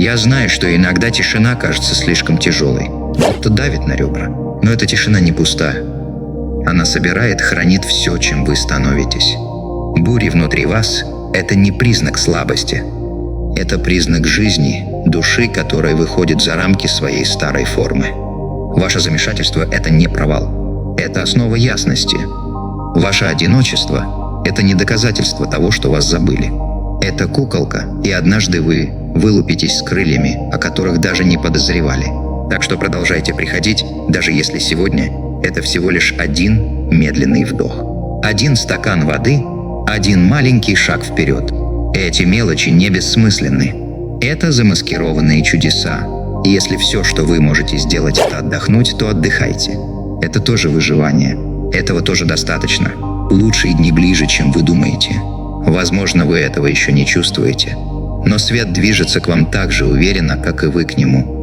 Я знаю, что иногда тишина кажется слишком тяжелой, будто давит на ребра. Но эта тишина не пуста. Она собирает, хранит все, чем вы становитесь. Бури внутри вас – это не признак слабости. Это признак жизни, души, которая выходит за рамки своей старой формы. Ваше замешательство – это не провал. Это основа ясности. Ваше одиночество – это не доказательство того, что вас забыли. Это куколка, и однажды вы вылупитесь с крыльями, о которых даже не подозревали. Так что продолжайте приходить, даже если сегодня это всего лишь один медленный вдох. Один стакан воды, один маленький шаг вперед. Эти мелочи не бессмысленны. Это замаскированные чудеса. И если все, что вы можете сделать, это отдохнуть, то отдыхайте. Это тоже выживание. Этого тоже достаточно. Лучшие дни ближе, чем вы думаете. Возможно, вы этого еще не чувствуете. Но свет движется к вам так же уверенно, как и вы к нему.